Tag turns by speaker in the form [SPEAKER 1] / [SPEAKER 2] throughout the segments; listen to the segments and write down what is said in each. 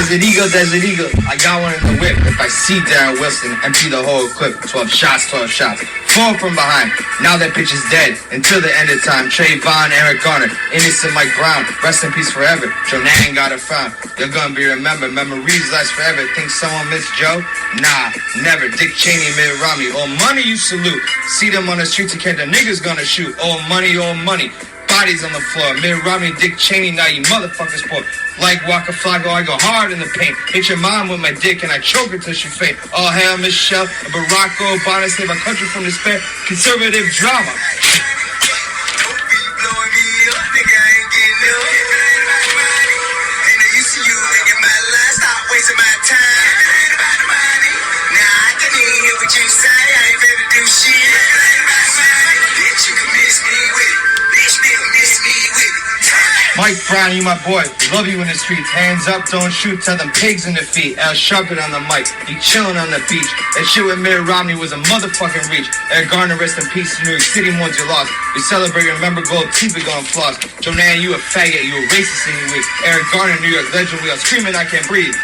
[SPEAKER 1] Desert Eagle, I got one in the whip. If I see Darren Wilson, empty the whole clip. 12 shots. Fall from behind, now that bitch is dead. Until the end of time, Trayvon, Eric Garner, innocent Mike Brown, rest in peace forever. Joe Nan got it found, you're gonna be remembered. Memories last forever. Think someone missed Joe? Nah, never. Dick Cheney, Mitt Romney, all money you salute. See them on the streets, you can't, the niggas gonna shoot. All money. Bodies on the floor. Mitt Romney, Dick Cheney, now you motherfuckers poor. Like Waka Flocka, I go hard in the paint. Hit your mom with my dick and I choke her till she faint. All hail Michelle, Barack Obama, save our country from despair. Conservative drama. Mike Brown, you my boy. Love you in the streets. Hands up, don't shoot. Tell them pigs in the feet. Al Sharpton on the mic. He chillin' on the beach. That shit with Mitt Romney was a motherfucking reach. Eric Garner, rest in peace. New York City, ones you lost. We celebrate, remember gold teeth, we gon' floss. Joe Nan, you a faggot. You a racist anyway. Eric Garner, New York legend. We all screaming, I can't breathe.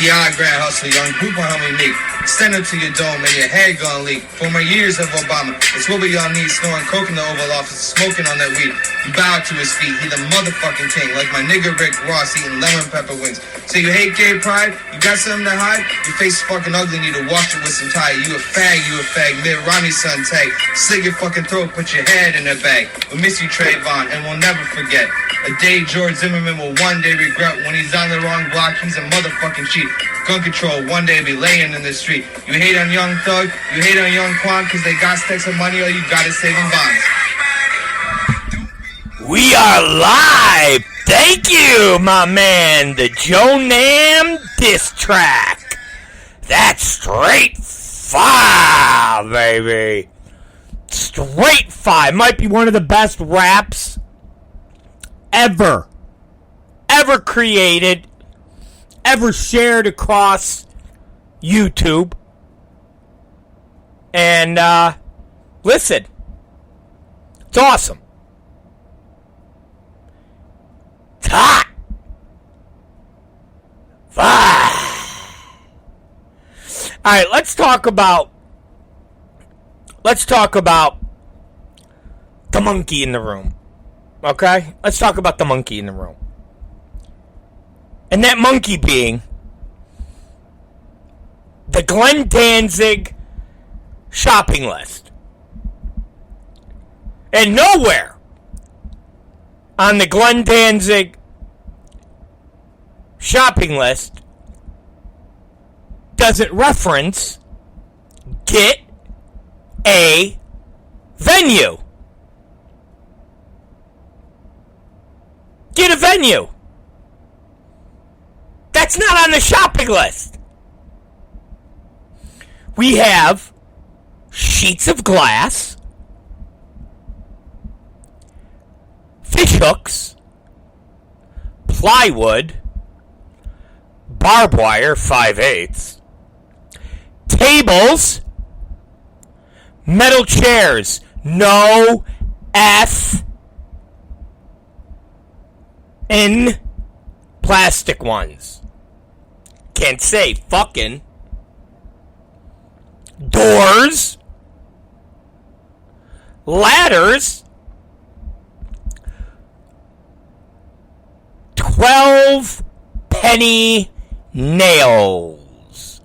[SPEAKER 1] T.I. Grand Hustler, young group on homie Meek. Stand up to your dome and your head gon' leak. 4 more years of Obama. It's what we all need. Snoring coke in the Oval Office, smoking on that weed. You bow to his feet. He the motherfucking king. Like my nigga Rick Ross eating lemon pepper wings. So you hate gay pride? You got something to hide? Your face is fucking ugly. Need to wash it with some Tide. You a fag. Mitt Romney's son tag. Slit your fucking throat. Put your head in a bag. We'll miss you, Trayvon, and we'll never forget. A day George Zimmerman will one day regret. When he's on the wrong block, he's a motherfucking cheat. Gun control, one day be laying in the street. You hate on Young Thug, you hate on Young Quan, cause they got stacks of money, or you gotta save them bonds.
[SPEAKER 2] We are live! Thank you, my man! The Joe Nam diss track! That's straight fire, baby! Straight fire! Might be one of the best raps ever created, ever shared across YouTube. And listen, it's awesome. It's hot. All right, let's talk about the monkey in the room. Okay? Let's talk about the monkey in the room. And that monkey being the Glenn Danzig shopping list. And nowhere on the Glenn Danzig shopping list does it reference get a venue. Get a venue. That's not on the shopping list. We have sheets of glass, fish hooks, plywood, barbed wire 5/8, tables, metal chairs, no F in plastic ones. Can't say fucking. Doors, ladders, 12 penny nails,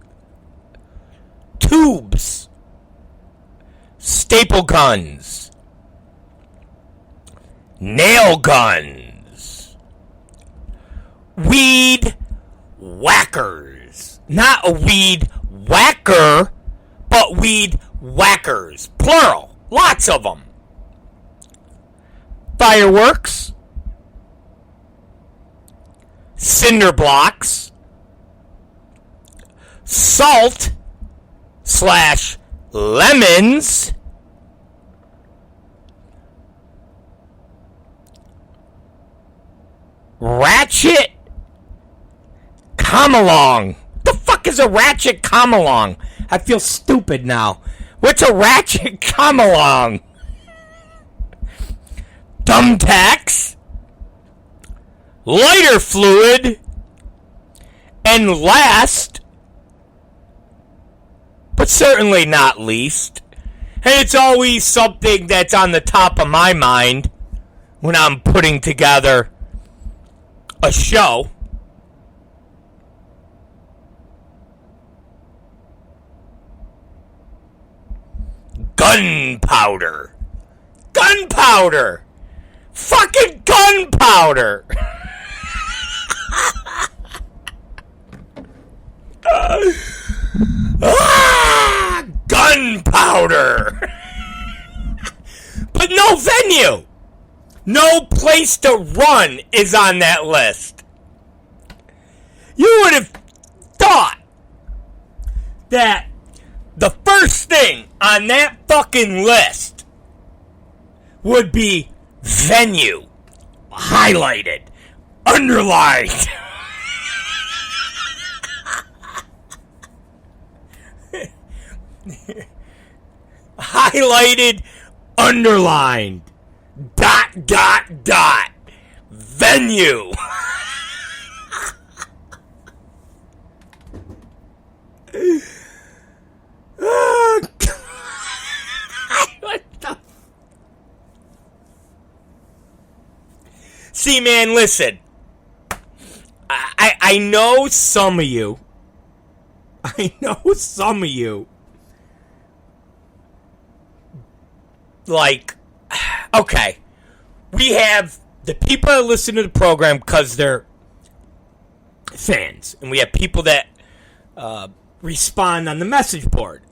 [SPEAKER 2] tubes, staple guns, nail guns, weed whackers. Not a weed whacker, but weed whackers. Plural. Lots of them. Fireworks. Cinder blocks. Salt / lemons. Ratchet come along. What the fuck is a ratchet come along? I feel stupid now. What's a ratchet come along? Thumbtacks, lighter fluid, and And last, but certainly not least, and it's always something that's on the top of my mind when I'm putting together a show, gunpowder. Gunpowder! Fucking gunpowder! Gunpowder! But no venue! No place to run is on that list. You would have thought that the first thing on that fucking list would be venue, highlighted, underlined. Highlighted, underlined, ... venue. What the? See, man, listen. I know some of you. Like, okay, we have the people that listen to the program because they're fans, and we have people that respond on the message board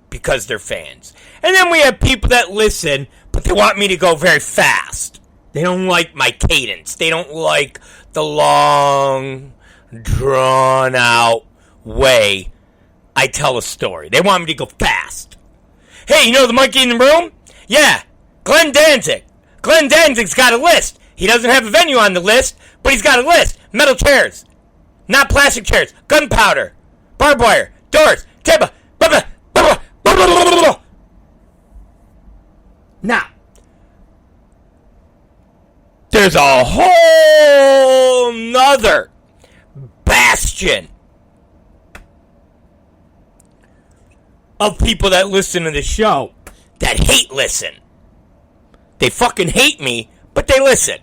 [SPEAKER 2] because they're fans, and then we have people that listen, but they want me to go very fast. They don't like my cadence. They don't like the long, drawn-out way I tell a story. They want me to go fast. Hey, you know the monkey in the room? Yeah, Glenn Danzig. Glenn Danzig's got a list. He doesn't have a venue on the list, but he's got a list. Metal chairs. Not plastic chairs. Gunpowder. Barbed wire. Doors. Table. Now, there's a whole nother bastion of people that listen to the show that hate listen. They fucking hate me, but they listen.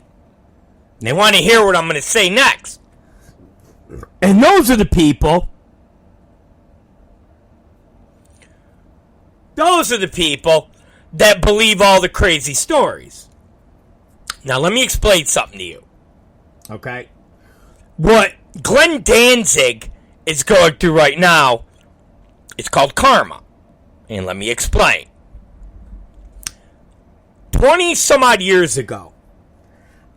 [SPEAKER 2] They want to hear what I'm going to say next. And those are the people. Those are the people that believe all the crazy stories. Now, let me explain something to you. Okay? What Glenn Danzig is going through right now is called karma. And let me explain. 20 some odd years ago,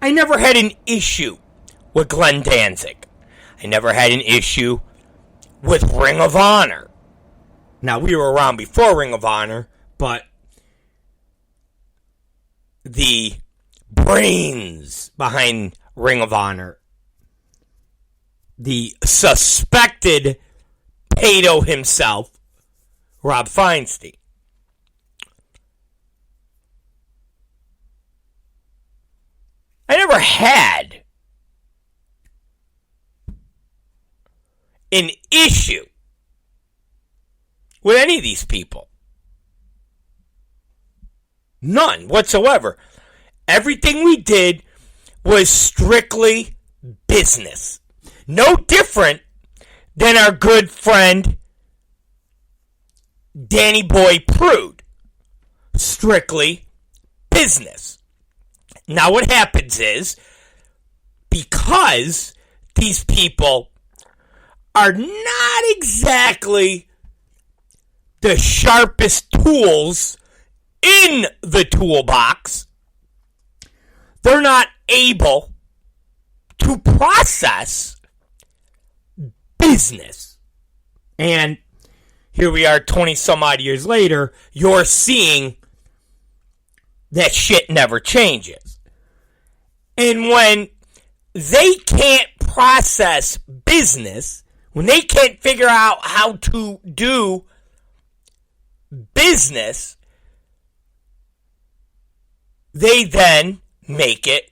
[SPEAKER 2] I never had an issue with Glenn Danzig. I never had an issue with Ring of Honor. Now, we were around before Ring of Honor, but the brains behind Ring of Honor, the suspected pedo himself, Rob Feinstein. I never had an issue with any of these people. None whatsoever. Everything we did was strictly business. No different than our good friend Danny Boy Prude. Strictly business. Now what happens is, because these people are not exactly the sharpest tools in the toolbox, they're not able to process business. And here we are 20 some odd years later, you're seeing that shit never changes. And when they can't process business, when they can't figure out how to do business, they then make it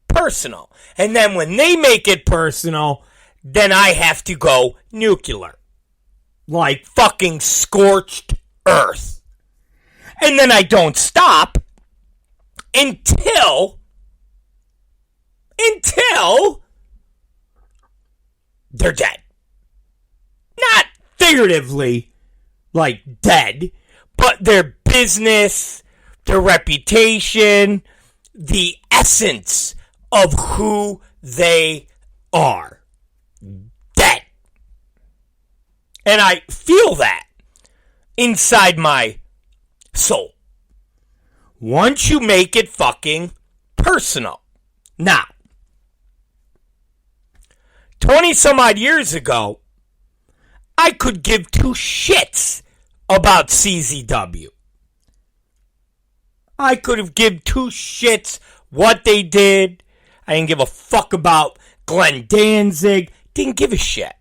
[SPEAKER 2] personal. And then when they make it personal, then I have to go nuclear. Like fucking scorched earth. And then I don't stop until they're dead. Not figuratively, like dead, but their business, their reputation, the essence of who they are. Dead. And I feel that inside my soul. Once you make it fucking personal. Now, 20 some odd years ago, I could give two shits about CZW. I could have given two shits what they did. I didn't give a fuck about Glenn Danzig. Didn't give a shit.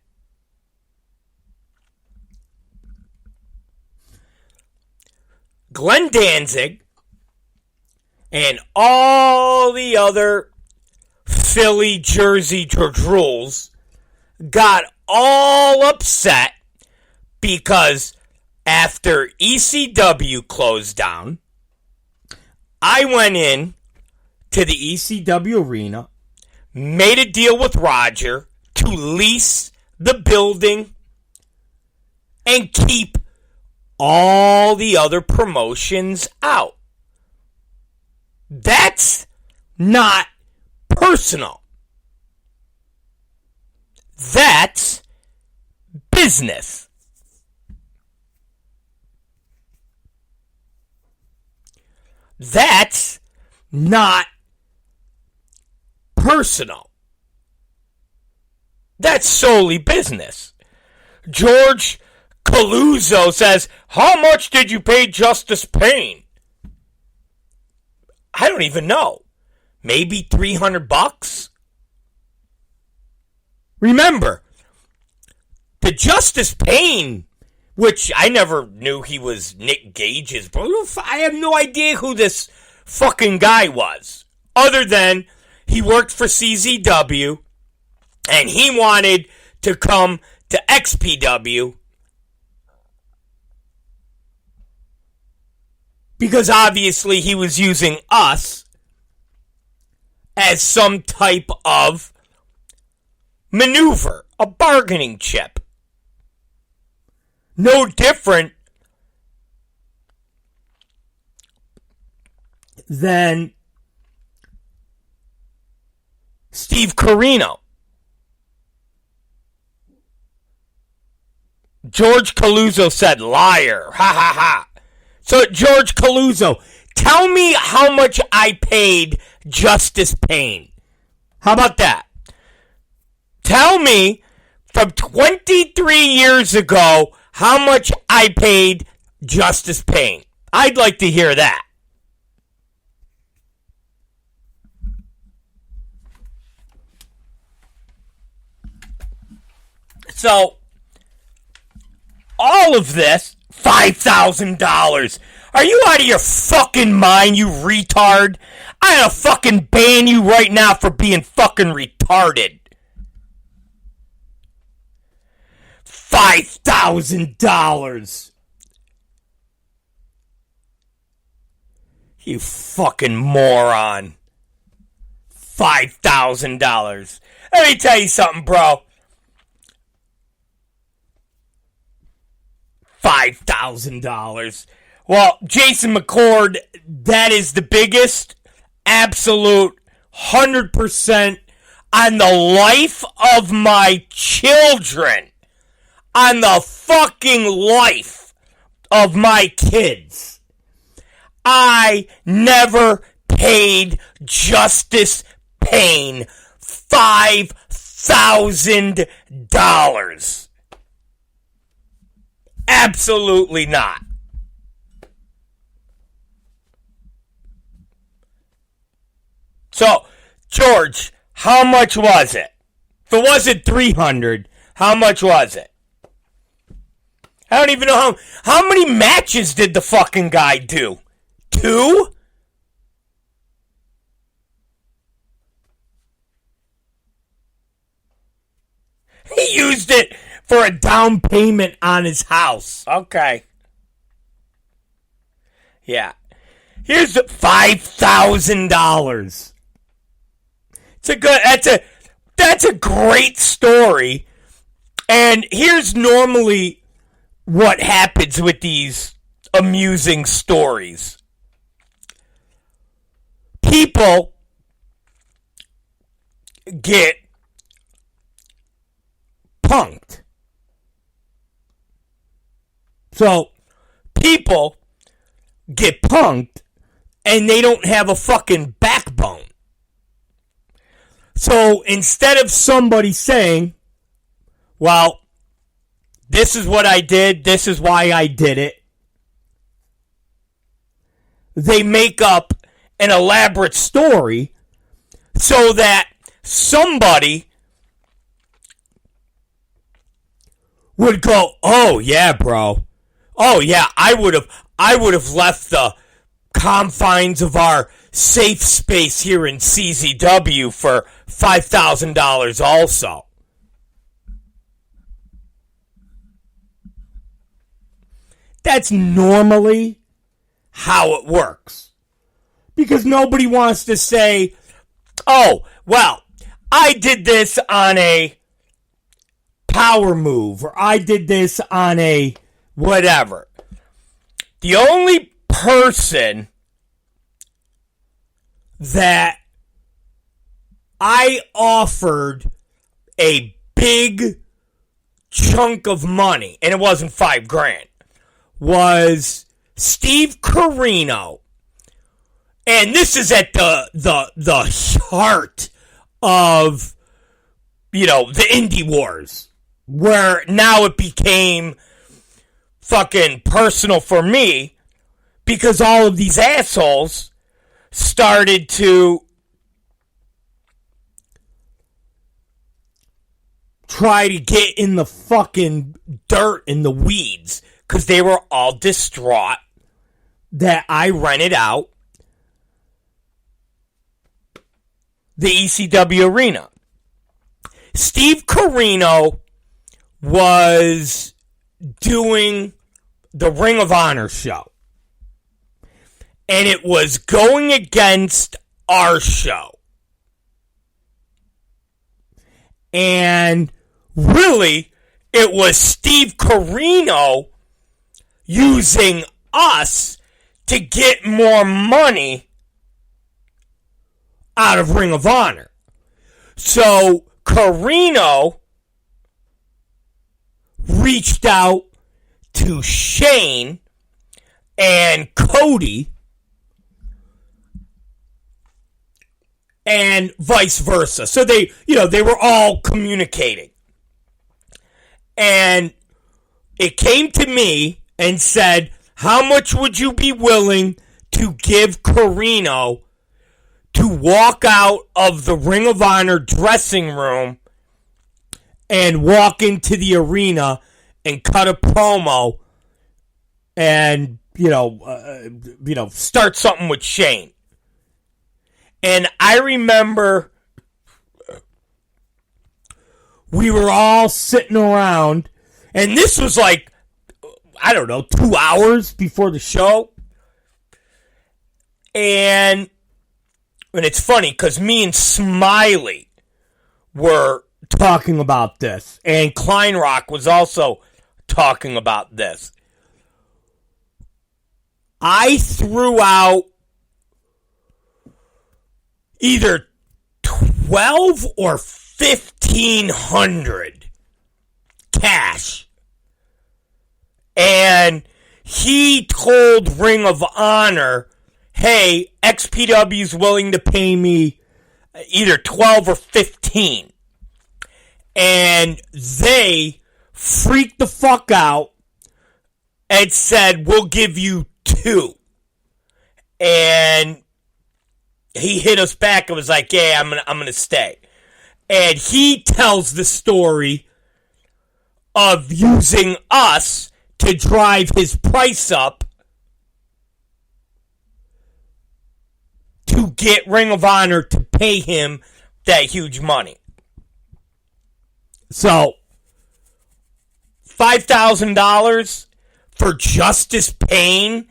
[SPEAKER 2] Glenn Danzig and all the other Philly, Jersey drools got all upset because after ECW closed down, I went in to the ECW arena, made a deal with Roger to lease the building and keep all the other promotions out. That's not personal. That's business. That's not personal. That's solely business. George Caluzzo says, how much did you pay Justice Payne? I don't even know. Maybe $300? Remember, the Justice Payne, which I never knew he was Nick Gage's brother. I have no idea who this fucking guy was. Other than he worked for CZW and he wanted to come to XPW because obviously he was using us as some type of maneuver, a bargaining chip. No different than Steve Corino. George Caluzzo said, liar. Ha ha ha. So, George Caluzzo, tell me how much I paid Justice Payne. How about that? Tell me from 23 years ago how much I paid Justice Payne. I'd like to hear that. So, all of this, $5,000. Are you out of your fucking mind, you retard? I ought to fucking ban you right now for being fucking retarded. $5,000. You fucking moron. $5,000. Let me tell you something, bro. $5,000. Well, Jason McCord, that is the biggest, absolute, 100% on the life of my children. On the fucking life of my kids. I never paid Justice Payne $5,000. Absolutely not. So, George, how much was it? If it wasn't 300, how much was it? I don't even know how many matches did the fucking guy do? 2? He used it for a down payment on his house. Okay. Yeah. Here's the $5,000. That's a great story. And here's normally what happens with these amusing stories. People get punked. So, people get punked and they don't have a fucking backbone. So, instead of somebody saying, well, this is what I did, this is why I did it, they make up an elaborate story so that somebody would go, oh yeah, bro. Oh yeah, I would have left the confines of our safe space here in CZW for $5,000 also. That's normally how it works. Because nobody wants to say, oh, well, I did this on a power move, or I did this on a whatever. The only person that I offered a big chunk of money, and it wasn't $5,000, was Steve Carino. And this is at the heart of, the indie wars, where now it became fucking personal for me because all of these assholes started to try to get in the fucking dirt, in the weeds, because they were all distraught that I rented out the ECW arena. Steve Carino was doing the Ring of Honor show. And it was going against our show. And really, it was Steve Carino using us to get more money out of Ring of Honor. So Carino reached out to Shane and Cody and vice versa. So they were all communicating. And it came to me and said, how much would you be willing to give Carino to walk out of the Ring of Honor dressing room and walk into the arena and cut a promo and, start something with Shane? And I remember we were all sitting around, and this was like, 2 hours before the show. And it's funny because me and Smiley were talking about this, and Kleinrock was also talking about this. I threw out either 12 or 1,500 cash. And he told Ring of Honor, hey, XPW's willing to pay me either 12 or 15. And they freaked the fuck out and said, we'll give you 2. And he hit us back and was like, yeah, I'm gonna stay. And he tells the story of using us to drive his price up to get Ring of Honor to pay him that huge money. So, $5,000 for Justice Payne?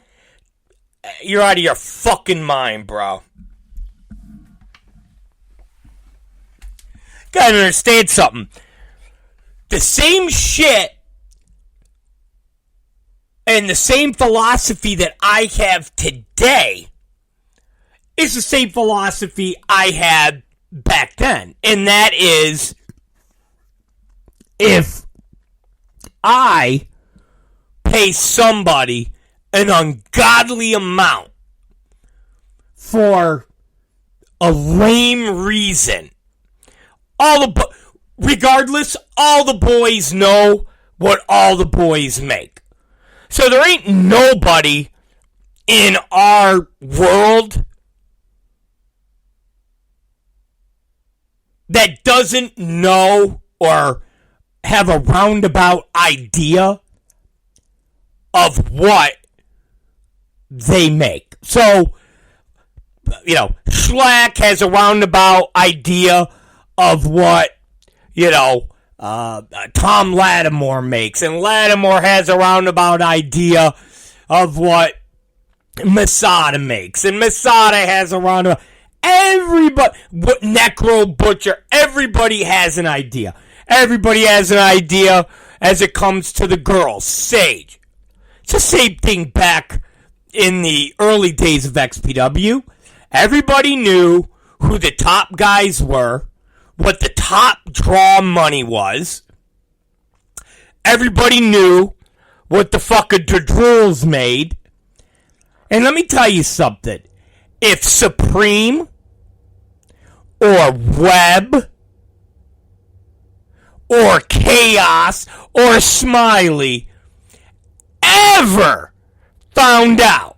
[SPEAKER 2] You're out of your fucking mind, bro. Gotta understand something. The same shit and the same philosophy that I have today is the same philosophy I had back then. And that is, if I pay somebody an ungodly amount for a lame reason, regardless, all the boys know what all the boys make. So there ain't nobody in our world that doesn't know or have a roundabout idea of what they make. So, Schlack has a roundabout idea of what, Tom Lattimore makes. And Lattimore has a roundabout idea of what Masada makes. And Masada has a roundabout. Everybody, Necro Butcher, everybody has an idea. Everybody has an idea as it comes to the girls. Sage. It's the same thing back in the early days of XPW. Everybody knew who the top guys were, what the top draw money was. Everybody knew what the fucking Drools made. And let me tell you something. If Supreme or Webb or Chaos or Smiley ever found out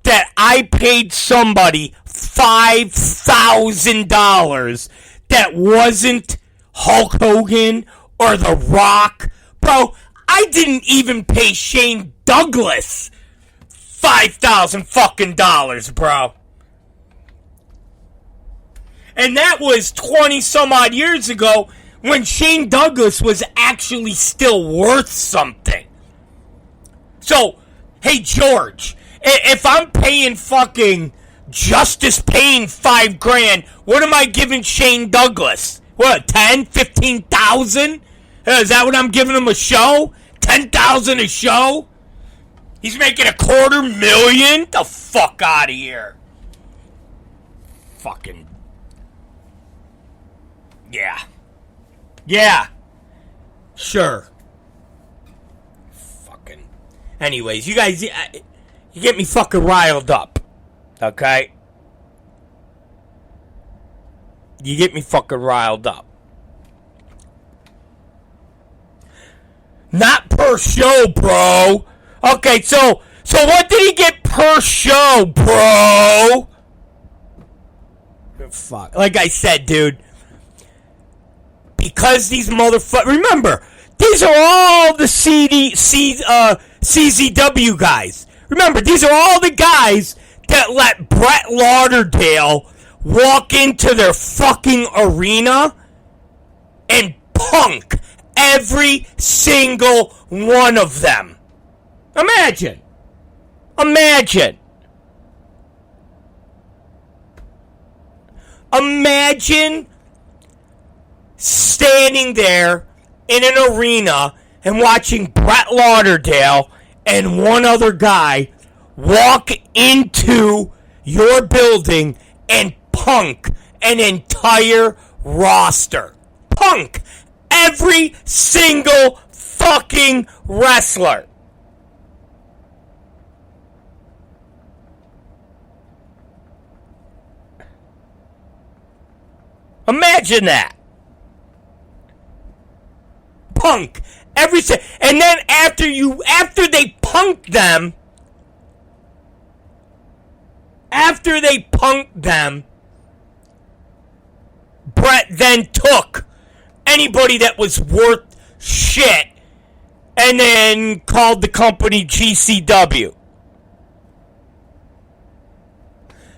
[SPEAKER 2] that I paid somebody $5,000 that wasn't Hulk Hogan or The Rock, bro, I didn't even pay Shane Douglas $5,000 fucking dollars, bro. And that was 20 some odd years ago when Shane Douglas was actually still worth something. So, hey George, if I'm paying fucking Justice Payne $5,000, what am I giving Shane Douglas? What, 10, 15,000? Is that what I'm giving him a show? 10,000 a show? He's making $250,000? The fuck out of here. Fucking. Yeah. Yeah. Sure. Fucking. Anyways, you guys, you get me fucking riled up. Okay? You get me fucking riled up. Not per show, bro. Okay, so what did he get per show, bro? Fuck. Like I said, dude. Because these motherfuckers... Remember, these are all the CZW guys. Remember, these are all the guys that let Brett Lauderdale walk into their fucking arena and punk every single one of them. Imagine. Imagine standing there in an arena and watching Brett Lauderdale and one other guy walk into your building and punk an entire roster. Punk every single fucking wrestler. Imagine that. Punk every and then after they punked them, Brett then took anybody that was worth shit and then called the company GCW.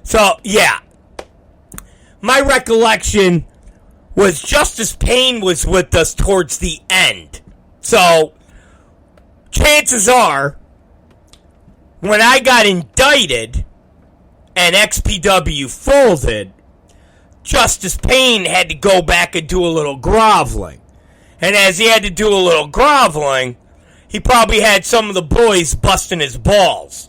[SPEAKER 2] So, yeah. My recollection was Justice Payne was with us towards the end. So, chances are, when I got indicted and XPW folded, Justice Payne had to go back and do a little groveling. And as he had to do a little groveling, he probably had some of the boys busting his balls.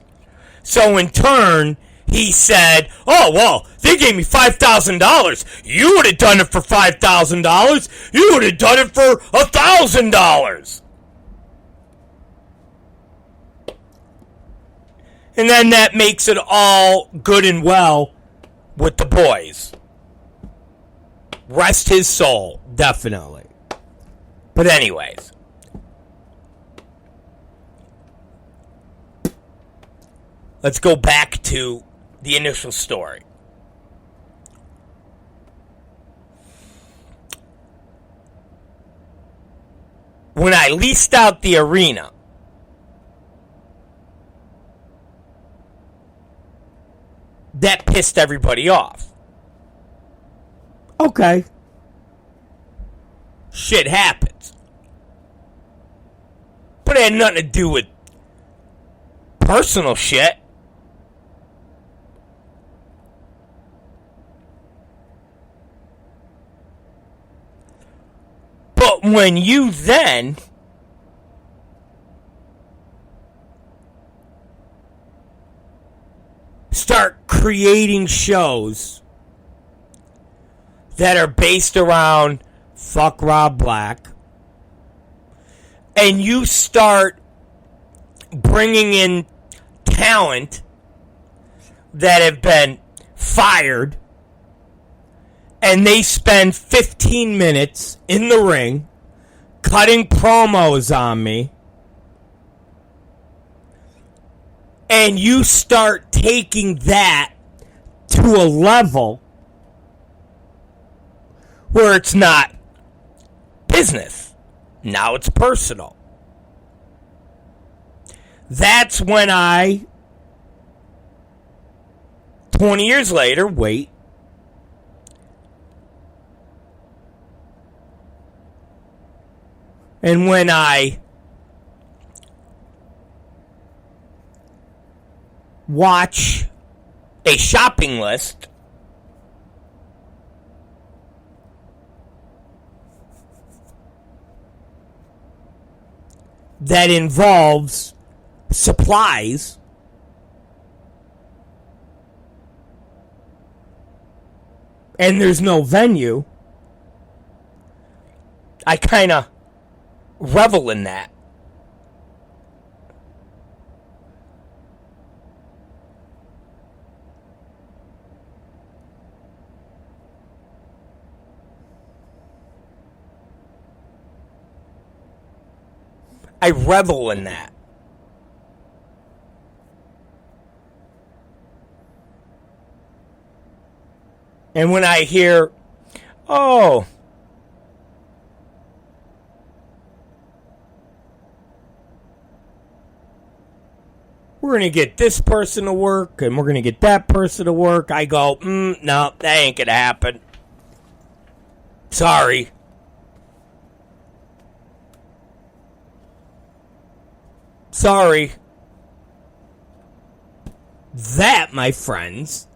[SPEAKER 2] So in turn, he said, oh, well, they gave me $5,000. You would have done it for $5,000. You would have done it for $1,000. And then that makes it all good and well with the boys. Rest his soul, definitely. But anyways. Let's go back to the initial story. When I leased out the arena, that pissed everybody off. Okay. Shit happens. But it had nothing to do with personal shit. But when you then start creating shows that are based around fuck Rob Black, and you start bringing in talent that have been fired, and they spend 15 minutes in the ring cutting promos on me, and you start taking that to a level where it's not business. Now it's personal. That's when I, 20 years later, wait. And when I watch a shopping list that involves supplies, and there's no venue, I kind of revel in that. I revel in that. And when I hear, oh, we're going to get this person to work and we're going to get that person to work, I go, no, that ain't going to happen. Sorry. Sorry. That, my friends,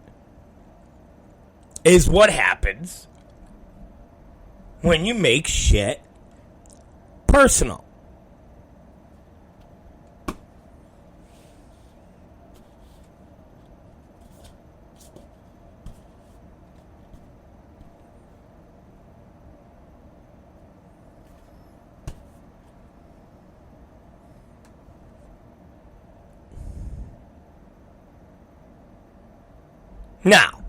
[SPEAKER 2] is what happens when you make shit personal. Now,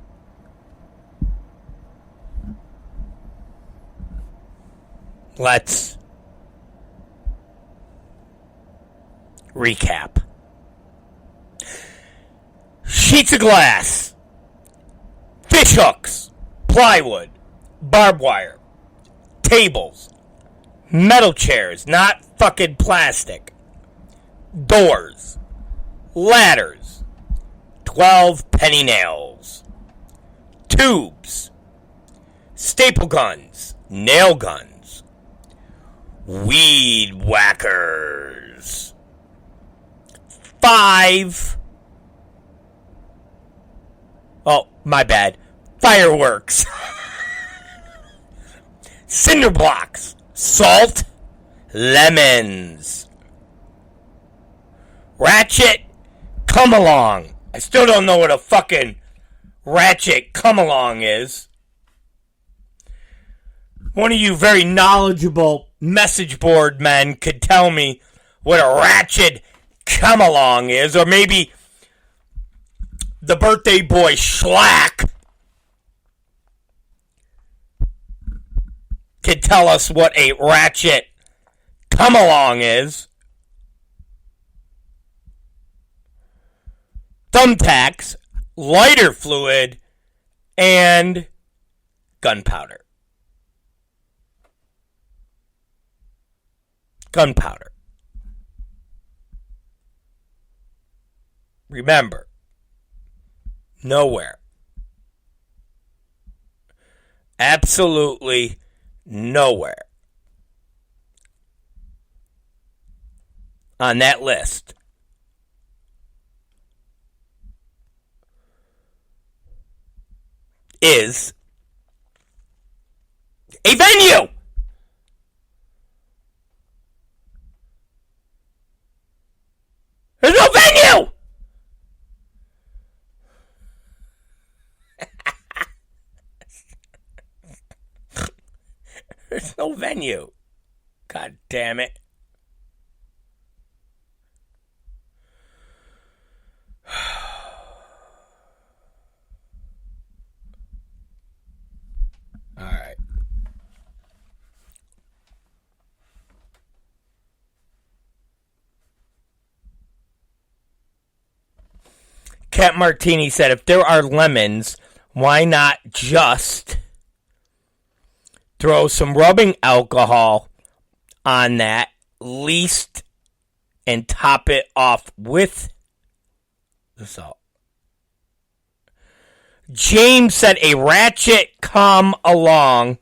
[SPEAKER 2] let's recap. Sheets of glass, fish hooks, plywood, barbed wire, tables, metal chairs, not fucking plastic, doors, ladders, 12 penny nails, tubes, staple guns, nail guns, weed whackers, 5. Oh, my bad. Fireworks. Cinder blocks. Salt. Lemons. Ratchet. Come along. I still don't know what a fucking ratchet come along is. One of you very knowledgeable message board men could tell me what a ratchet come along is, or maybe the birthday boy Schlack could tell us what a ratchet come along is. Thumbtacks, lighter fluid, and gunpowder. Gunpowder. Remember, nowhere. Absolutely nowhere on that list is a venue. There's no venue. There's no venue. God damn it. All right. Cat Martini said, if there are lemons, why not just throw some rubbing alcohol on that least and top it off with the salt? James said a ratchet come along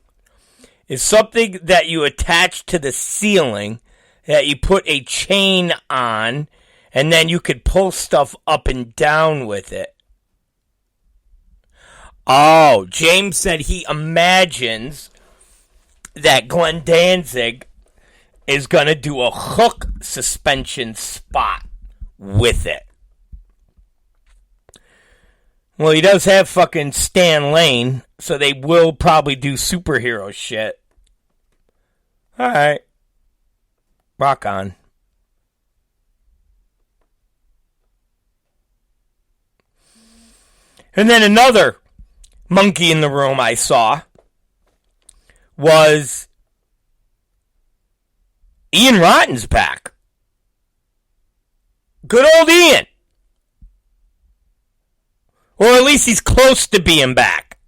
[SPEAKER 2] is something that you attach to the ceiling that you put a chain on, and then you could pull stuff up and down with it. Oh, James said he imagines that Glenn Danzig is going to do a hook suspension spot with it. Well, he does have fucking Stan Lane, so they will probably do superhero shit. Alright. Rock on. And then another monkey in the room I saw was Ian Rotten's back. Good old Ian. Or at least he's close to being back.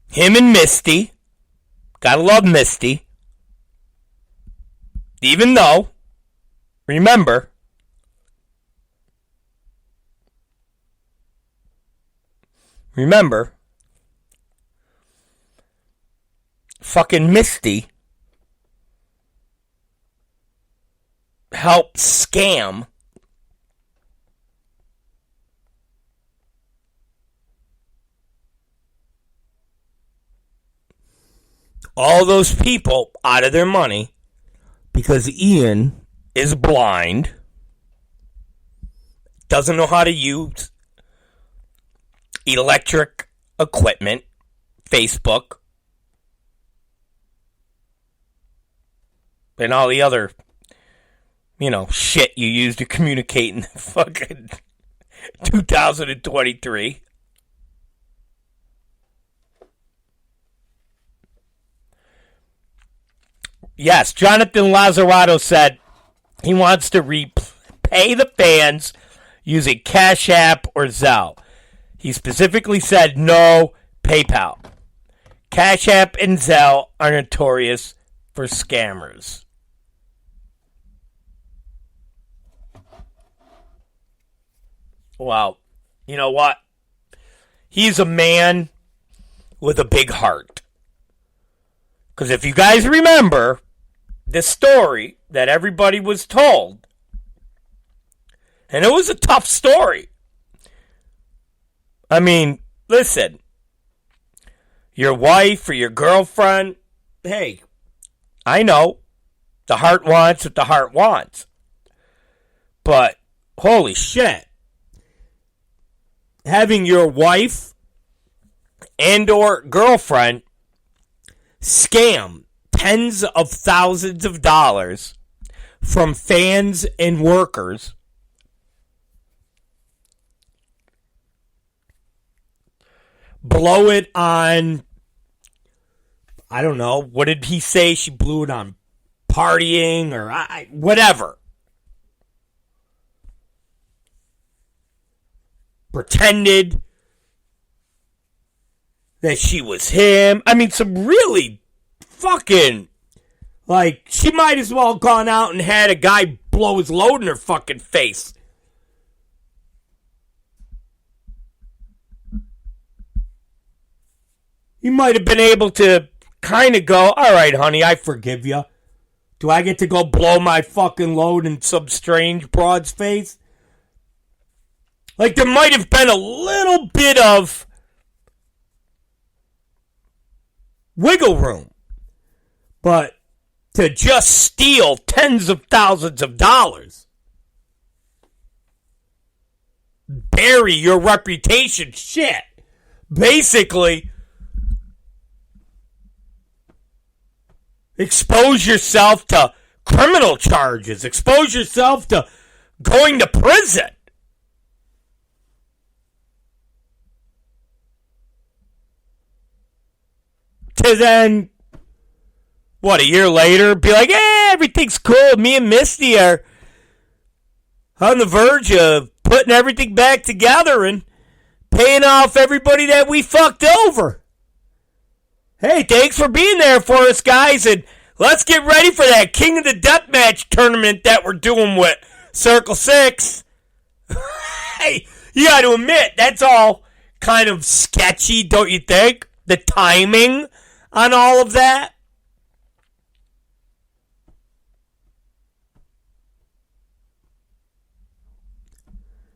[SPEAKER 2] Him and Misty. Gotta love Misty. Even though, remember, fucking Misty helped scam all those people out of their money because Ian is blind, doesn't know how to use electric equipment, Facebook, and all the other, shit you use to communicate in fucking 2023. Yes, Jonathan Lazzarato said he wants to repay the fans using Cash App or Zelle. He specifically said no PayPal. Cash App and Zelle are notorious for scammers. Well, you know what? He's a man with a big heart. Because if you guys remember the story that everybody was told, and it was a tough story. I mean, listen, your wife or your girlfriend, hey, I know the heart wants what the heart wants. But holy shit. Having your wife and or girlfriend scam tens of thousands of dollars from fans and workers, blow it on, I don't know, what did he say? She blew it on partying or whatever. Pretended that she was him. I mean, some really fucking, like, she might as well have gone out and had a guy blow his load in her fucking face. You might have been able to kind of go, all right, honey, I forgive you. Do I get to go blow my fucking load in some strange broad's face? Like, there might have been a little bit of wiggle room. But to just steal tens of thousands of dollars, bury your reputation, shit. Basically, expose yourself to criminal charges. Expose yourself to going to prison. To then, what, a year later, be like, everything's cool. Me and Misty are on the verge of putting everything back together and paying off everybody that we fucked over. Hey, thanks for being there for us, guys, and let's get ready for that King of the Deathmatch tournament that we're doing with Circle 6. Hey, you got to admit, that's all kind of sketchy, don't you think? The timing on all of that.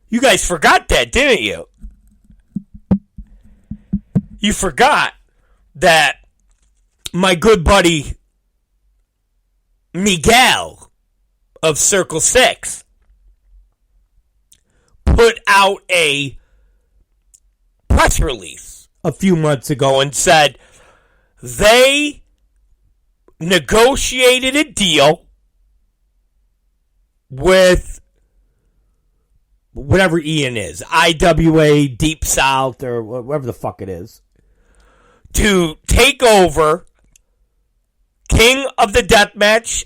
[SPEAKER 2] You guys forgot that, didn't you? You forgot that my good buddy Miguel of Circle 6 put out a press release a few months ago and said they negotiated a deal with whatever Ian is, IWA, Deep South, or whatever the fuck it is, to take over King of the Deathmatch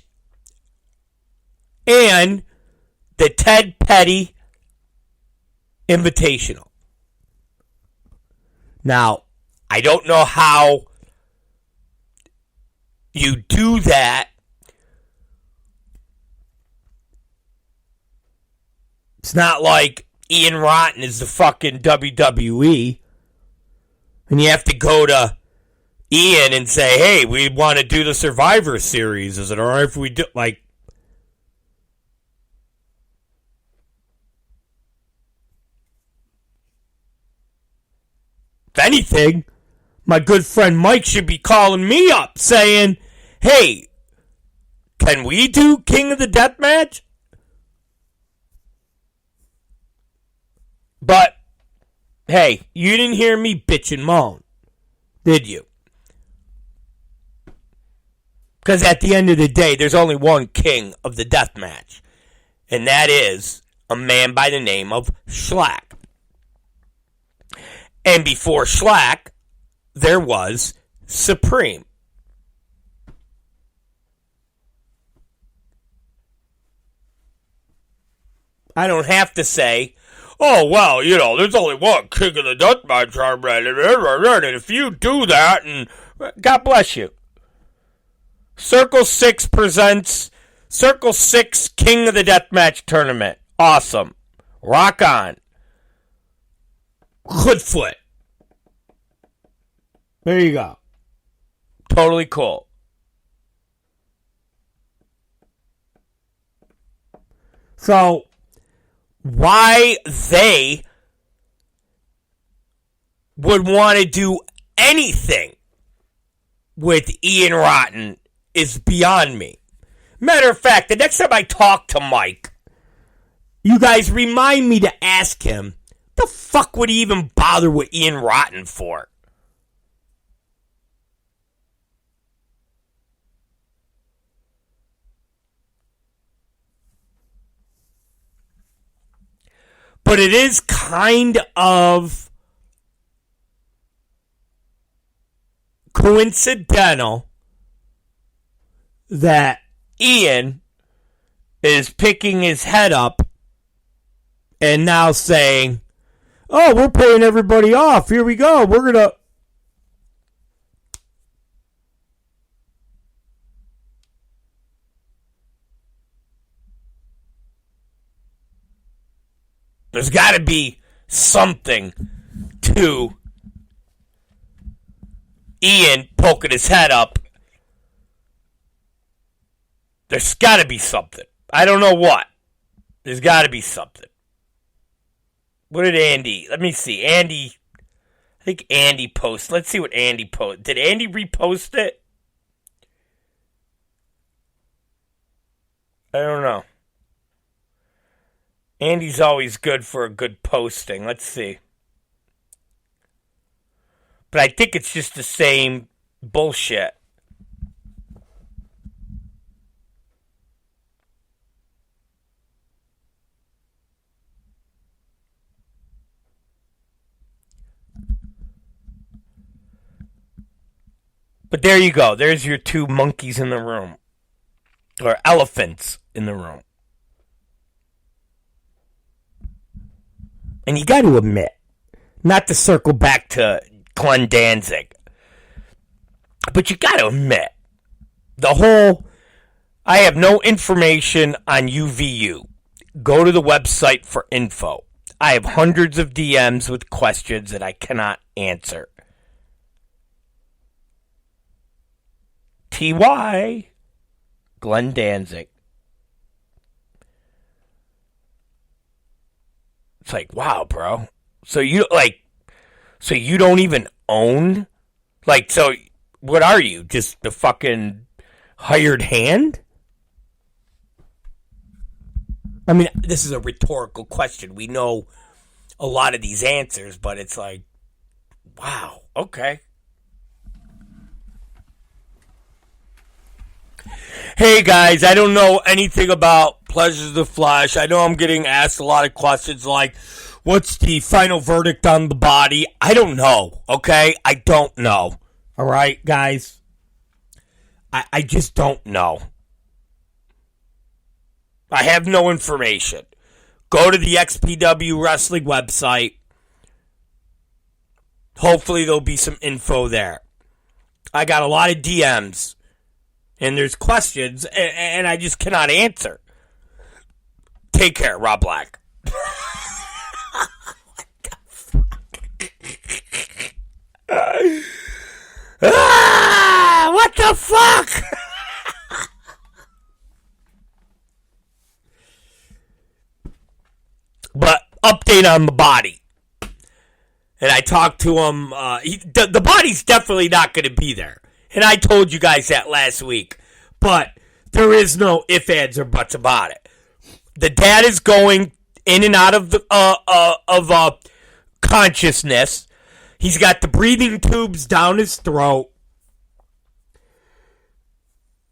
[SPEAKER 2] and the Ted Petty Invitational. Now, I don't know how you do that. It's not like Ian Rotten is the fucking WWE. And you have to go to Ian and say, hey, we want to do the Survivor Series. Is it alright if we do, like... If anything, my good friend Mike should be calling me up saying, hey, can we do King of the Deathmatch? But, hey, you didn't hear me bitch and moan, did you? Because at the end of the day, there's only one King of the Deathmatch. And that is a man by the name of Schlack. And before Schlack, there was Supreme. I don't have to say, oh, well, you know, there's only one King of the Deathmatch, and if you do that, and God bless you. Circle 6 presents Circle 6 King of the Deathmatch Tournament. Awesome. Rock on. Hoodfoot. There you go. Totally cool. So, why they would want to do anything with Ian Rotten is beyond me. Matter of fact, the next time I talk to Mike, you guys remind me to ask him, the fuck would he even bother with Ian Rotten for? But it is kind of coincidental that Ian is picking his head up and now saying, oh, we're paying everybody off. Here we go. We're going to... There's got to be something to Ian poking his head up. There's got to be something. I don't know what. There's got to be something. What did Andy... Let me see. I think Andy posted. Let's see what Andy posted. Did Andy repost it? I don't know. Andy's always good for a good posting. Let's see. But I think it's just the same bullshit. But there you go. There's your two monkeys in the room. Or elephants in the room. And you got to admit, not to circle back to Glenn Danzig, but you got to admit, the whole, I have no information on UVU. Go to the website for info. I have hundreds of DMs with questions that I cannot answer. TY, Glenn Danzig. It's like, wow, bro. So you don't even own? Like, so what are you? Just the fucking hired hand? I mean, this is a rhetorical question. We know a lot of these answers, but it's like, wow, okay. Hey guys, I don't know anything about Pleasures of the Flesh. I know I'm getting asked a lot of questions like, what's the final verdict on the body? I don't know, okay? I don't know. Alright, guys? I just don't know. I have no information. Go to the XPW Wrestling website. Hopefully there'll be some info there. I got a lot of DMs. And there's questions, and I just cannot answer. Take care, Rob Black. What the fuck? What the fuck? But update on the body. And I talked to him. The body's definitely not going to be there. And I told you guys that last week. But there is no ifs, ands, or buts about it. The dad is going in and out of the consciousness. He's got the breathing tubes down his throat.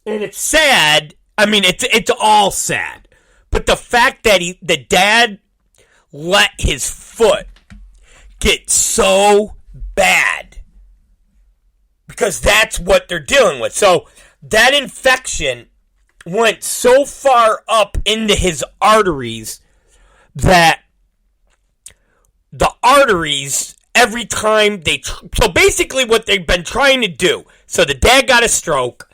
[SPEAKER 2] And it's sad. I mean, it's all sad. But the fact that the dad let his foot get so bad. Because that's what they're dealing with. So that infection went so far up into his arteries that the arteries, every time so basically what they've been trying to do, so the dad got a stroke,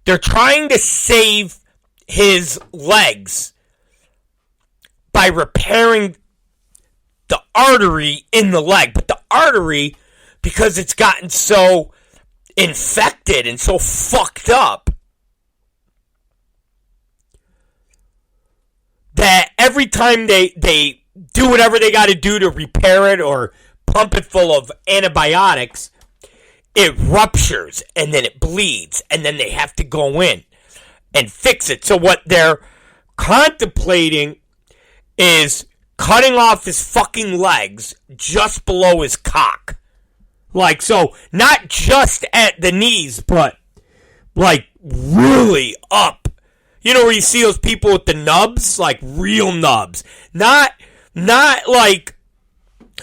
[SPEAKER 2] they're trying to save his legs by repairing the artery in the leg. But the artery, because it's gotten so infected and so fucked up that every time they do whatever they got to do to repair it or pump it full of antibiotics, it ruptures and then it bleeds and then they have to go in and fix it. So what they're contemplating is cutting off his fucking legs just below his cock. Like, so not just at the knees, but like really up. You know where you see those people with the nubs? Like real nubs. Not like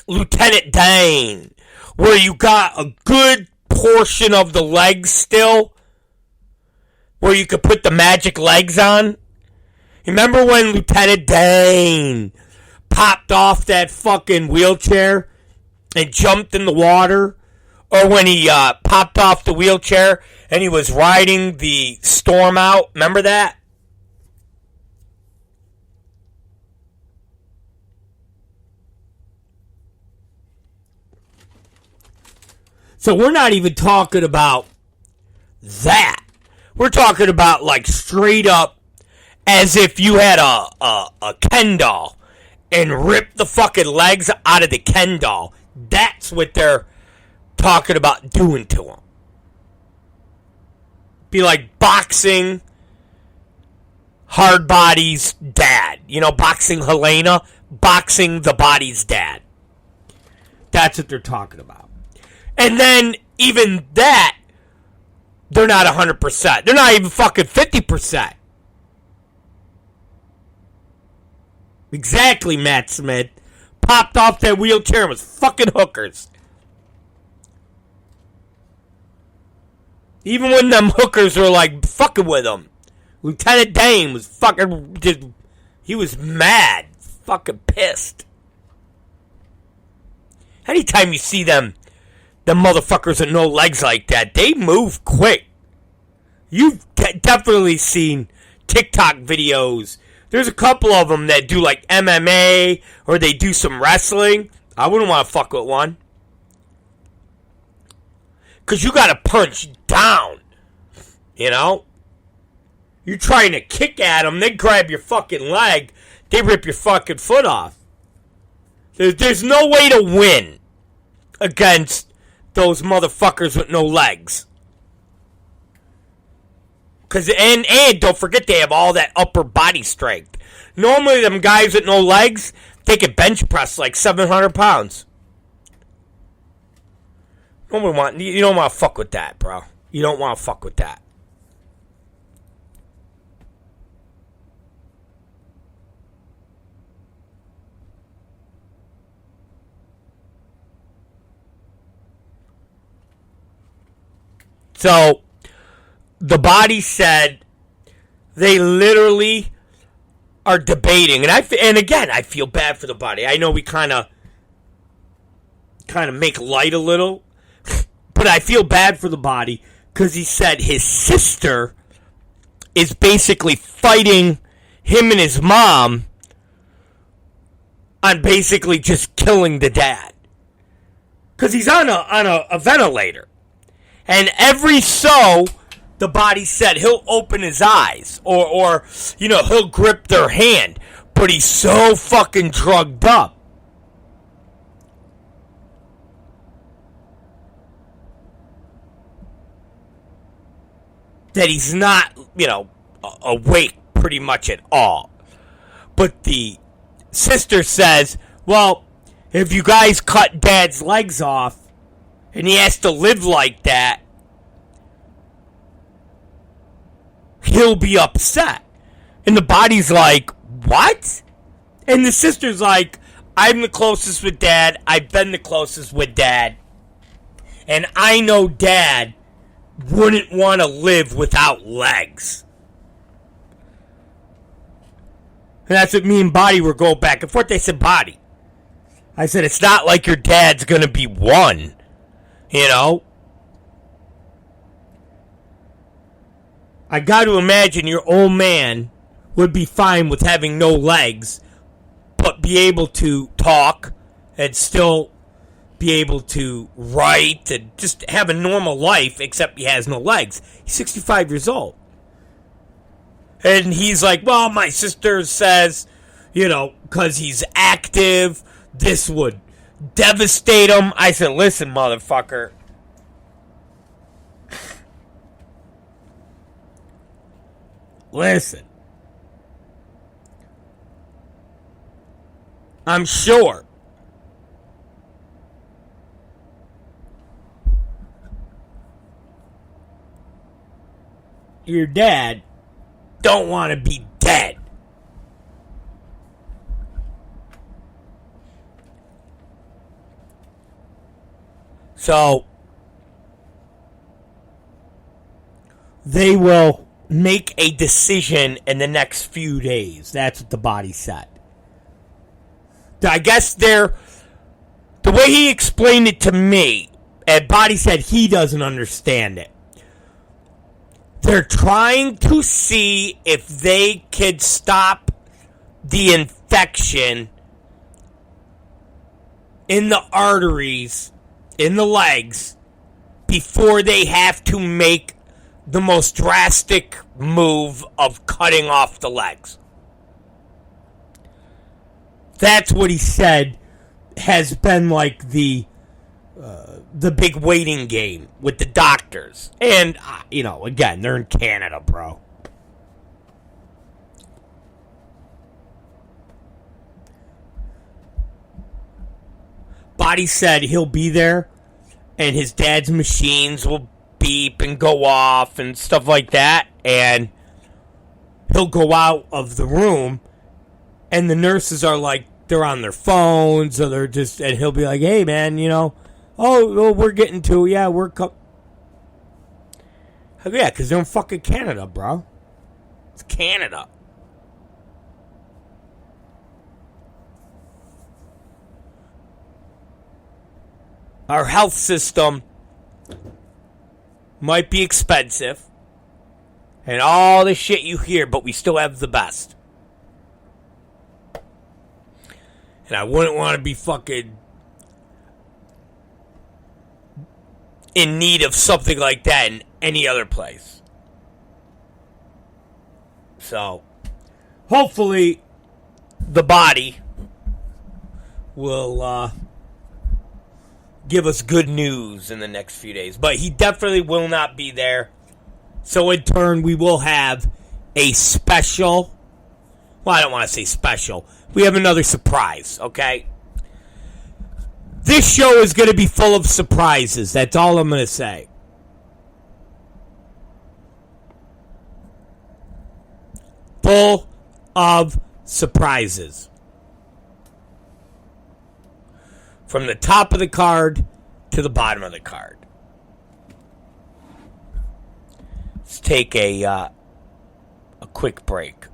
[SPEAKER 2] Lieutenant Dane, where you got a good portion of the legs still, where you could put the magic legs on. Remember when Lieutenant Dane popped off that fucking wheelchair and jumped in the water? Or when he popped off the wheelchair and he was riding the storm out? Remember that? So we're not even talking about that. We're talking about like straight up as if you had a Ken doll and ripped the fucking legs out of the Ken doll. That's what they're talking about doing to him. Be like boxing Hardbody's dad. You know, boxing Helena, boxing the body's dad. That's what they're talking about. And then, even that, they're not 100%. They're not even fucking 50%. Exactly, Matt Smith. Popped off that wheelchair and was fucking hookers. Even when them hookers were like fucking with him. Lieutenant Dane was fucking just, he was mad. Fucking pissed. Anytime you see them motherfuckers with no legs like that, they move quick. You've definitely seen TikTok videos. There's a couple of them that do like MMA or they do some wrestling. I wouldn't want to fuck with one. Because you got to punch down. You know? You're trying to kick at them, they grab your fucking leg, they rip your fucking foot off. There's no way to win against those motherfuckers with no legs. And don't forget they have all that upper body strength. Normally them guys with no legs, they can bench press like 700 pounds. You don't want to fuck with that, bro. You don't want to fuck with that. So, the body said they literally are debating, and again, I feel bad for the body. I know we kind of make light a little, but I feel bad for the body because he said his sister is basically fighting him and his mom on basically just killing the dad because he's on a ventilator. And every so, the body said he'll open his eyes or he'll grip their hand. But he's so fucking drugged up. That he's not, awake pretty much at all. But the sister says, well, if you guys cut Dad's legs off, and he has to live like that, he'll be upset. And the body's like, what? And the sister's like, I'm the closest with Dad. I've been the closest with Dad. And I know Dad wouldn't want to live without legs. And that's what me and Body were going back and forth. They said, Body. I said, it's not like your dad's going to be one. You know? I got to imagine your old man would be fine with having no legs, but be able to talk and still be able to write and just have a normal life, except he has no legs. He's 65 years old. And he's like, well, my sister says, because he's active, this would devastate him. I said, listen, motherfucker. Listen. I'm sure your dad don't want to be dead. So they will make a decision in the next few days. That's what the body said. I guess the way he explained it to me, and Body said he doesn't understand it. They're trying to see if they could stop the infection in the arteries, in the legs, before they have to make the most drastic move of cutting off the legs. That's what he said has been like the big waiting game with the doctors. And, again, they're in Canada, bro. Body said he'll be there and his dad's machines will beep and go off and stuff like that. And he'll go out of the room and the nurses are like, they're on their phones, or they're just, and he'll be like, hey, man, we're getting to, yeah, yeah, because they're in fucking Canada, bro. It's Canada. Our health system might be expensive and all the shit you hear, but we still have the best. And I wouldn't want to be fucking in need of something like that in any other place. So, hopefully, the body will give us good news in the next few days. But he definitely will not be there. So, in turn, we will have a special. Well, I don't want to say special. We have another surprise, okay? This show is going to be full of surprises. That's all I'm going to say. Full of surprises. From the top of the card to the bottom of the card. Let's take a quick break.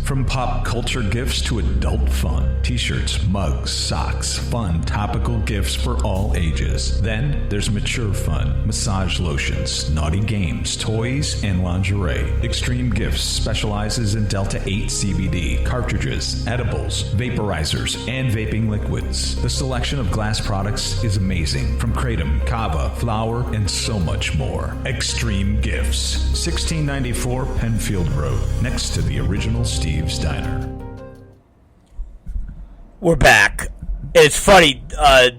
[SPEAKER 3] From pop culture gifts to adult fun, t-shirts, mugs, socks, fun topical gifts for all ages. Then there's mature fun, massage lotions, naughty games, toys, and lingerie. Extreme Gifts specializes in Delta 8 CBD, cartridges, edibles, vaporizers, and vaping liquids. The selection of glass products is amazing, from kratom, kava, flower, and so much more. Extreme Gifts, 1694 Penfield Road, next to the original Steve's Diner.
[SPEAKER 2] We're back. It's funny.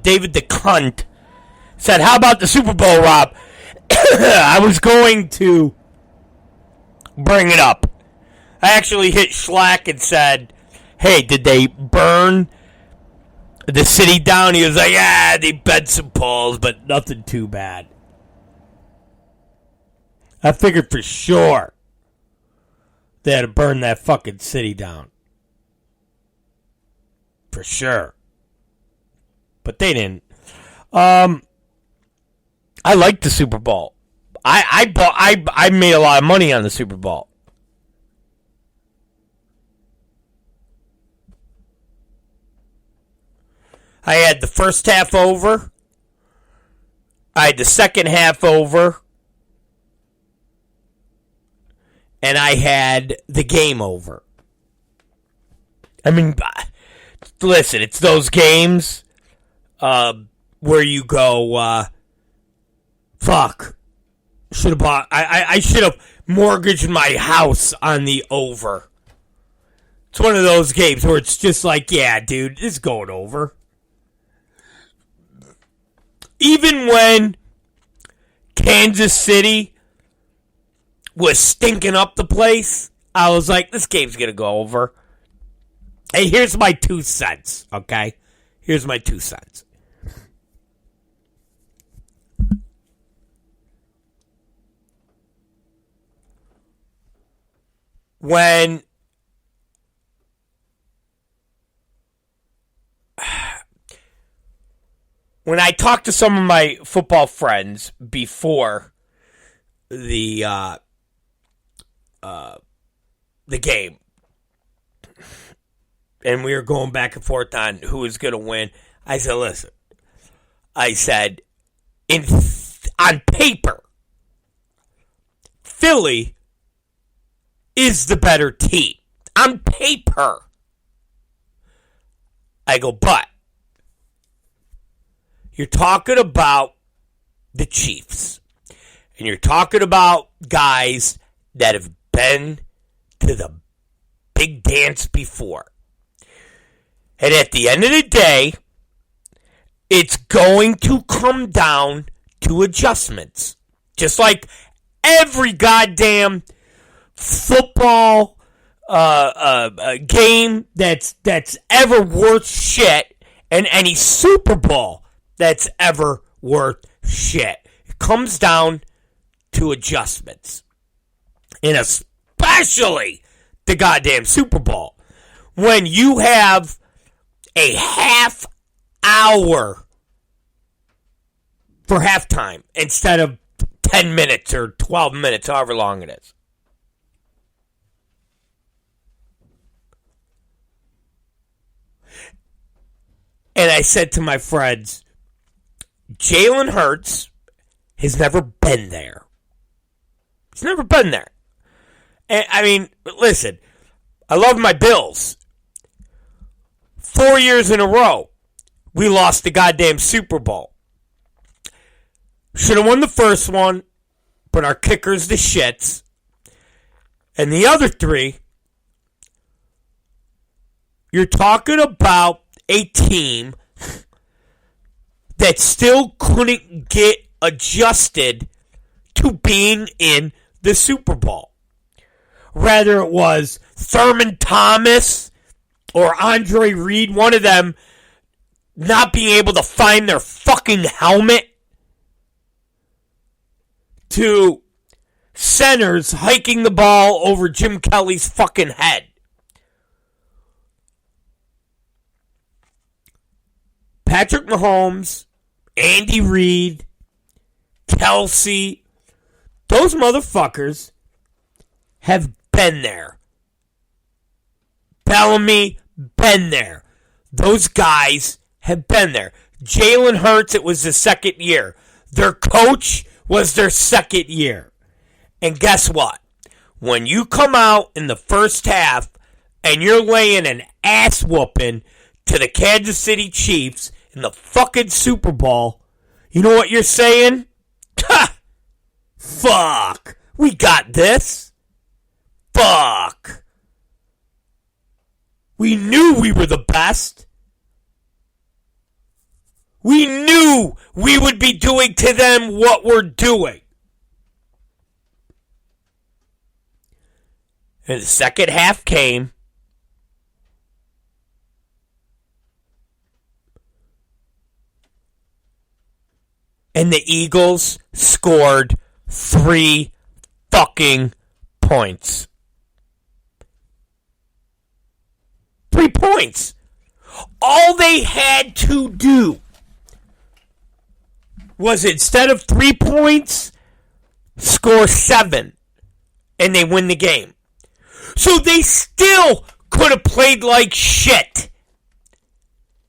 [SPEAKER 2] David the Cunt said, how about the Super Bowl, Rob? I was going to bring it up. I actually hit Schlack and said, hey, did they burn the city down? He was like, yeah, they bent some poles, but nothing too bad. I figured for sure they had to burn that fucking city down. For sure. But they didn't. I like the Super Bowl. I made a lot of money on the Super Bowl. I had the first half over. I had the second half over. And I had the game over. I mean, listen, it's those games where you go, fuck. Should have bought. I should have mortgaged my house on the over. It's one of those games where it's just like, yeah, dude, it's going over. Even when Kansas City was stinking up the place, I was like, this game's going to go over. Hey, here's my 2 cents, okay? Here's my 2 cents. When I talked to some of my football friends before the game, and we were going back and forth on who was going to win, I said, listen, on paper, Philly is the better team. On paper. I go, but you're talking about the Chiefs. And you're talking about guys that have been to the big dance before. And at the end of the day, it's going to come down to adjustments. Just like every goddamn football game that's ever worth shit, and any Super Bowl that's ever worth shit. It comes down to adjustments. And especially the goddamn Super Bowl. When you have a half hour for halftime instead of 10 minutes or 12 minutes, however long it is. And I said to my friends, Jalen Hurts has never been there. He's never been there. And I mean, listen, I love my Bills. 4 years in a row, we lost the goddamn Super Bowl. Should have won the first one, but our kicker's the shits. And the other 3, you're talking about a team that still couldn't get adjusted to being in the Super Bowl. Rather it was Thurman Thomas or Andre Reed, one of them not being able to find their fucking helmet, to centers hiking the ball over Jim Kelly's fucking head. Patrick Mahomes, Andy Reid, Kelsey, those motherfuckers have been there. Bellamy, been there. Those guys have been there. Jalen Hurts, it was his second year. Their coach was their second year. And guess what? When you come out in the first half and you're laying an ass whooping to the Kansas City Chiefs in the fucking Super Bowl, you know what you're saying? Ha! Fuck. We got this. Fuck. We knew we were the best. We knew we would be doing to them what we're doing. And the second half came. And the Eagles scored 3 fucking points. 3 points. All they had to do was, instead of 3 points, score 7. And they win the game. So they still could have played like shit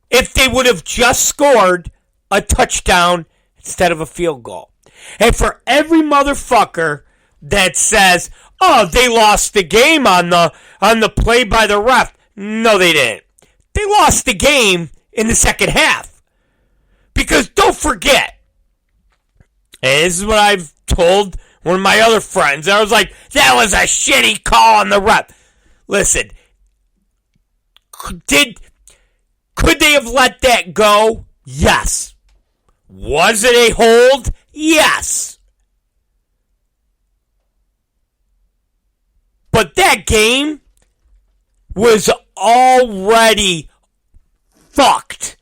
[SPEAKER 2] if they would have just scored a touchdown instead of a field goal. And for every motherfucker that says, oh, they lost the game on the play by the ref. No, they didn't. they lost the game in the second half. Because don't forget, and this is what I've told one of my other friends. I was like, that was a shitty call on the ref. Listen, could they have let that go? Yes. Was it a hold? Yes. But that game was already fucked.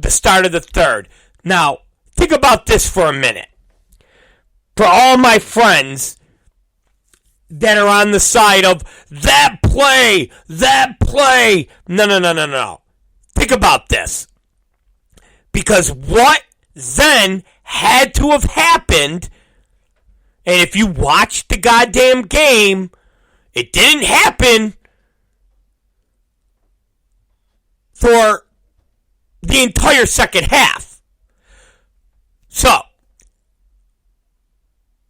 [SPEAKER 2] The start of the third. Now, think about this for a minute. For all my friends that are on the side of that play. No. Think about this. Because what then had to have happened, and if you watched the goddamn game, it didn't happen for the entire second half. So,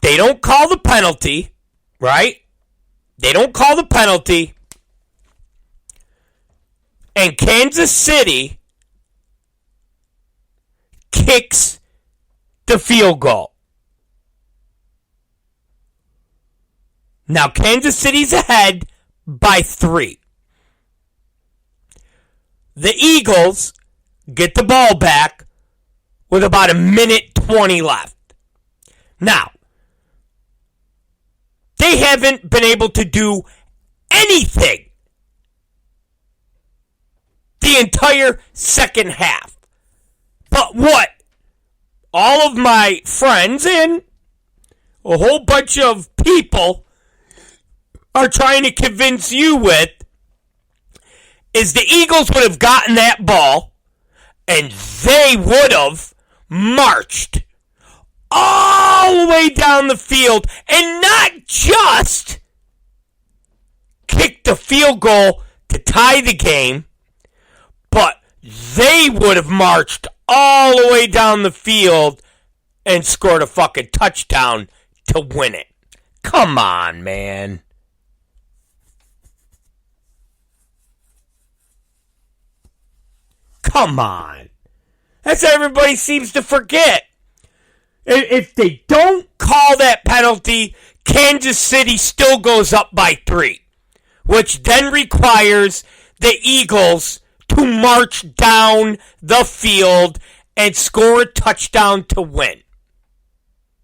[SPEAKER 2] they don't call the penalty, right? They don't call the penalty. And Kansas City kicks the field goal. Now, Kansas City's ahead by 3. The Eagles get the ball back with about 1:20 left. Now, they haven't been able to do anything the entire second half. But what all of my friends and a whole bunch of people are trying to convince you with is the Eagles would have gotten that ball and they would have marched all the way down the field and not just kicked the field goal to tie the game, but they would have marched all the way down the field and scored a fucking touchdown to win it. Come on, man. Come on. That's what everybody seems to forget. If they don't call that penalty, Kansas City still goes up by 3, which then requires the Eagles to march down the field and score a touchdown to win.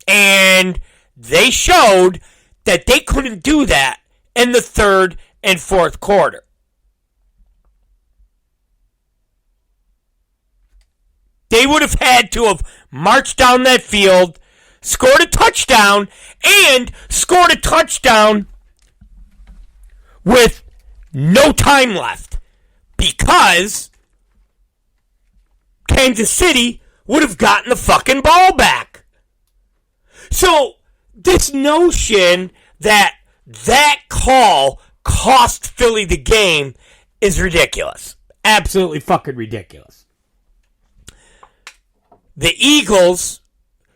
[SPEAKER 2] And they showed that they couldn't do that in the third and fourth quarter. They would have had to have marched down that field, scored a touchdown, and scored a touchdown with no time left. Because Kansas City would have gotten the fucking ball back. So, this notion that call cost Philly the game is ridiculous. Absolutely fucking ridiculous. The Eagles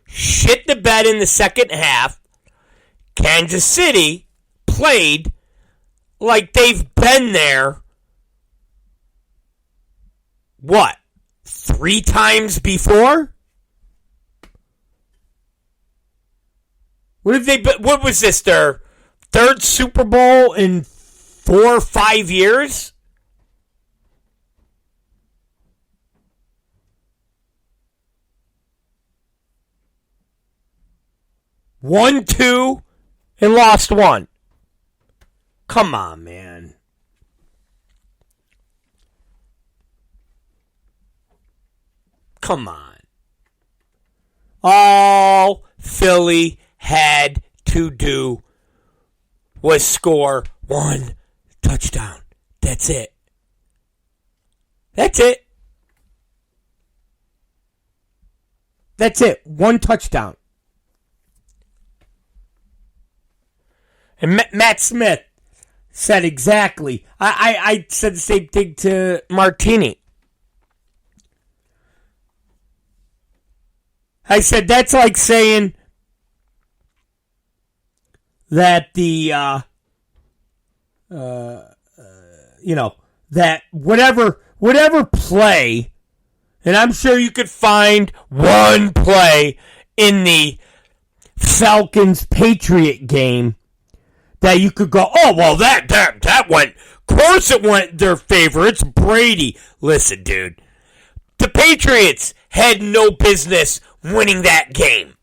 [SPEAKER 2] shit the bed in the second half. Kansas City played like they've been there, 3 times before? What was this, their third Super Bowl in 4 or 5 years? Won 2 and lost 1. Come on, man. Come on. All Philly had to do was score 1 touchdown. That's it. That's it. That's it. 1 touchdown. And Matt Smith said exactly. I said the same thing to Martini. I said that's like saying that that whatever play, and I'm sure you could find one play in the Falcons-Patriot game that you could go, oh, well, that went, of course it went their favor. It's Brady. Listen, dude, the Patriots had no business winning that game.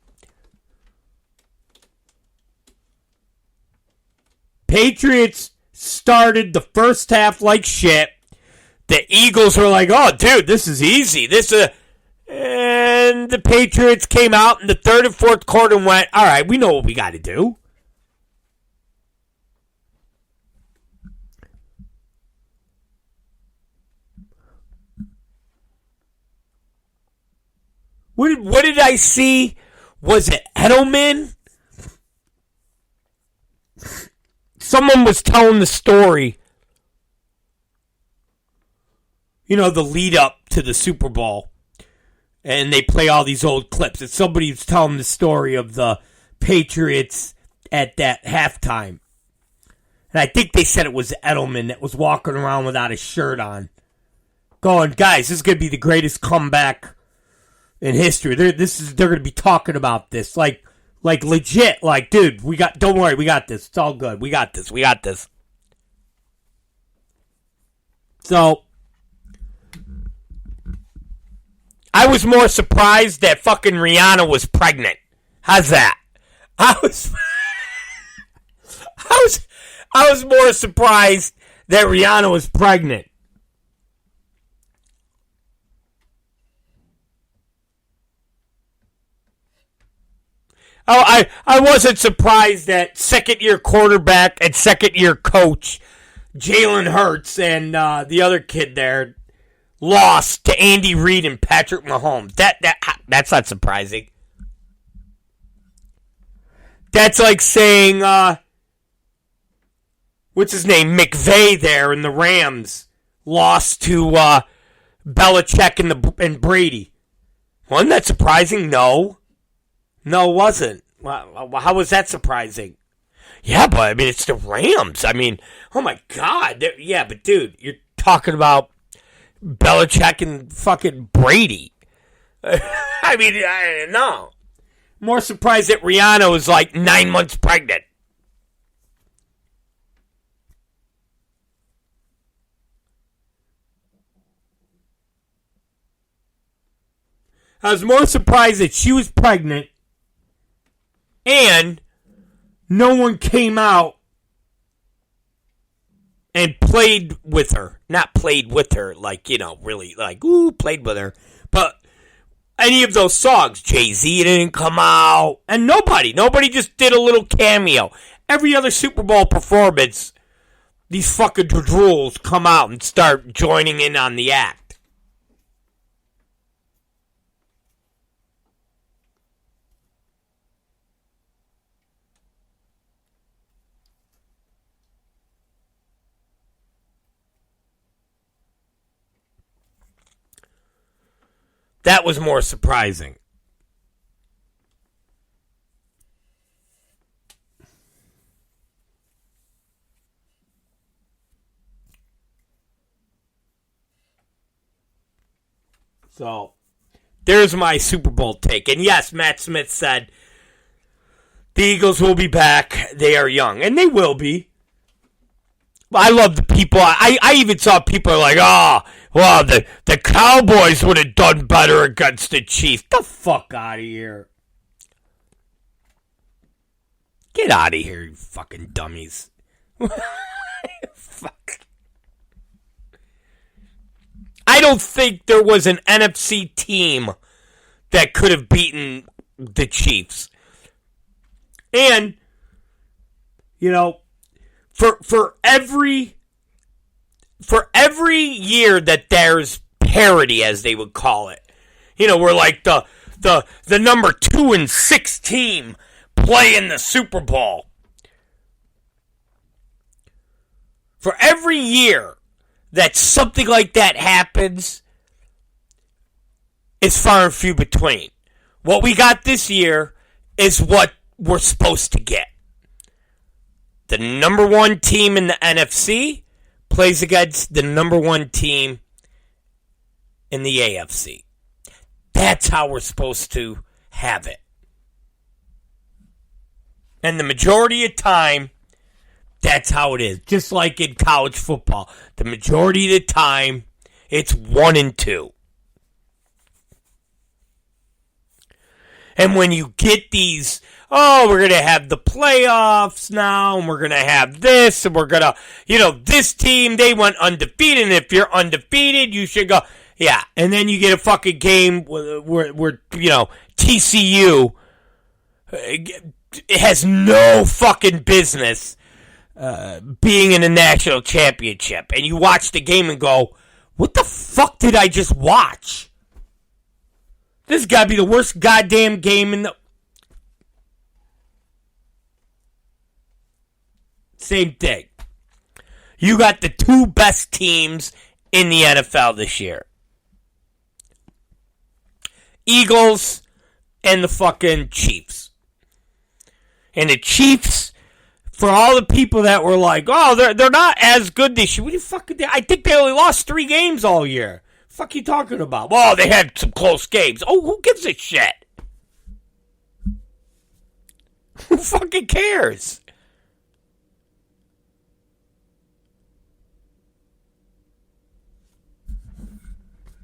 [SPEAKER 2] Patriots started the first half like shit. The Eagles were like, oh, dude, this is easy. And the Patriots came out in the third and fourth quarter and went, all right, we know what we got to do. What did I see? Was it Edelman? Someone was telling the story, you know, the lead up to the Super Bowl. And they play all these old clips. And somebody was telling the story of the Patriots at that halftime. And I think they said it was Edelman that was walking around without a shirt on, going, guys, this is going to be the greatest comeback in history. They're going to be talking about this. Like legit. Like, dude, don't worry, we got this. It's all good. We got this. So, I was more surprised that fucking Rihanna was pregnant. How's that? I was more surprised that Rihanna was pregnant. Oh, I wasn't surprised that second-year quarterback and second-year coach Jalen Hurts and the other kid there lost to Andy Reid and Patrick Mahomes. That's not surprising. That's like saying, what's his name, McVay there in the Rams lost to Belichick and Brady. Wasn't that surprising? No, it wasn't. How was that surprising? Yeah, but I mean, it's the Rams. I mean, oh my God. Yeah, but dude, you're talking about Belichick and fucking Brady. I mean, no. More surprised that Rihanna was like 9 months pregnant. I was more surprised that she was pregnant and no one came out and played with her. Not played with her, like, you know, really, like, ooh, played with her. But any of those songs, Jay-Z didn't come out. And nobody just did a little cameo. Every other Super Bowl performance, these fucking drools come out and start joining in on the act. That was more surprising. So, there's my Super Bowl take. And yes, Matt Smith said the Eagles will be back. They are young. And they will be. I love the people. I even saw people like, well, the Cowboys would have done better against the Chiefs. The fuck out of here. Get out of here, you fucking dummies. Fuck. I don't think there was an NFC team that could have beaten the Chiefs. And, you know, for every year that there's parity, as they would call it, you know, we're like the number 2 and 6 team play in the Super Bowl. For every year that something like that happens, it's far and few between. What we got this year is what we're supposed to get. The number 1 team in the NFC plays against the number one team in the AFC. That's how we're supposed to have it. And the majority of time, that's how it is. Just like in college football. The majority of the time, it's 1-2. And when you get these, we're going to have the playoffs now, and we're going to have this, and we're going to, this team, they went undefeated, and if you're undefeated, you should go. Yeah, and then you get a fucking game where TCU has no fucking business being in a national championship. And you watch the game and go, what the fuck did I just watch? This has got to be the worst goddamn game in the... Same thing. You got the two best teams in the NFL this year. Eagles and the fucking Chiefs. And the Chiefs, for all the people that were like, they're not as good this year. What do you fucking... I think they only lost 3 games all year. Fuck you talking about? Well, they had some close games. Oh, who gives a shit? Who fucking cares?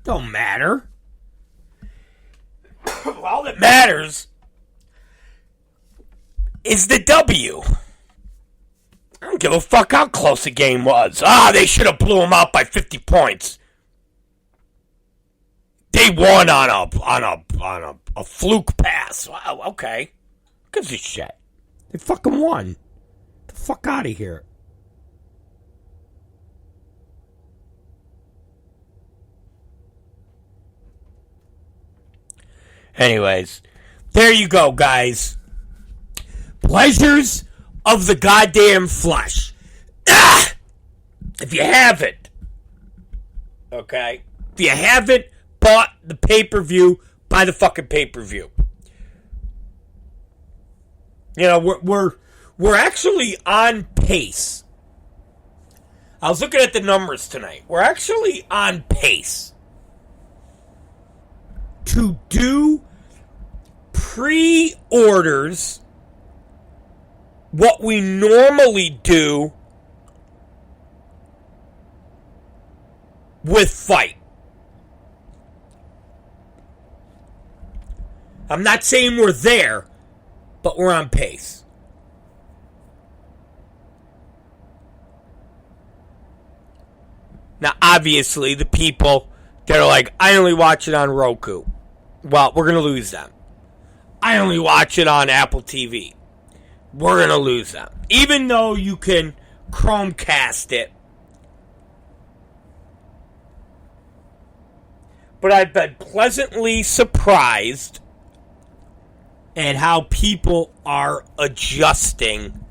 [SPEAKER 2] Don't matter. All that matters is the W. I don't give a fuck how close the game was. They should have blew them out by 50 points. They won on a fluke pass. Wow, okay. Who gives a shit? They fucking won. Get the fuck out of here. Anyways, there you go, guys. Pleasures of the goddamn flesh. If you haven't, okay? If you haven't bought the pay-per-view, buy the fucking pay-per-view. We're actually on pace. I was looking at the numbers tonight. We're actually on pace to do pre-orders what we normally do with Fight. I'm not saying we're there, but we're on pace. Now, obviously, the people that are like, I only watch it on Roku. Well, we're going to lose them. I only watch it on Apple TV. We're going to lose them. Even though you can Chromecast it. But I've been pleasantly surprised at how people are adjusting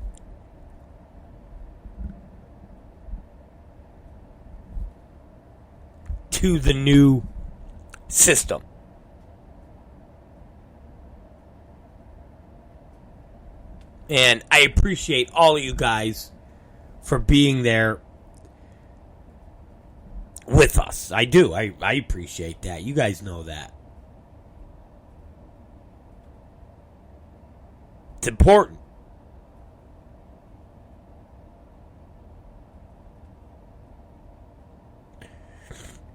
[SPEAKER 2] to the new system. And I appreciate all of you guys for being there with us. I do. I appreciate that. You guys know that. It's important.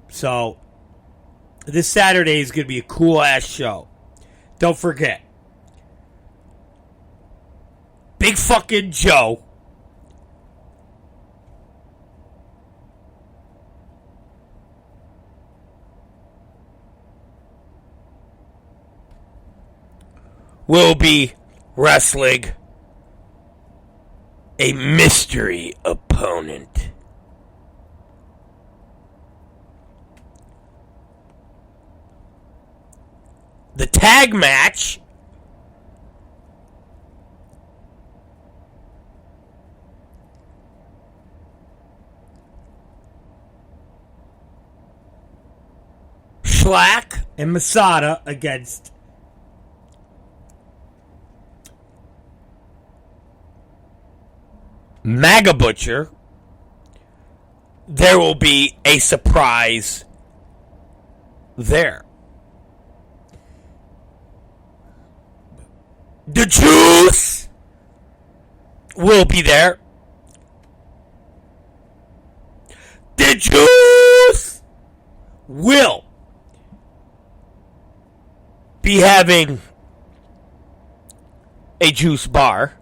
[SPEAKER 2] So, this Saturday is going to be a cool-ass show. Don't forget. Big fucking Joe will be wrestling a mystery opponent. The tag match Schlack and Masada against MAGA Butcher, there will be a surprise there. The juice will be there. The juice will be having a juice bar.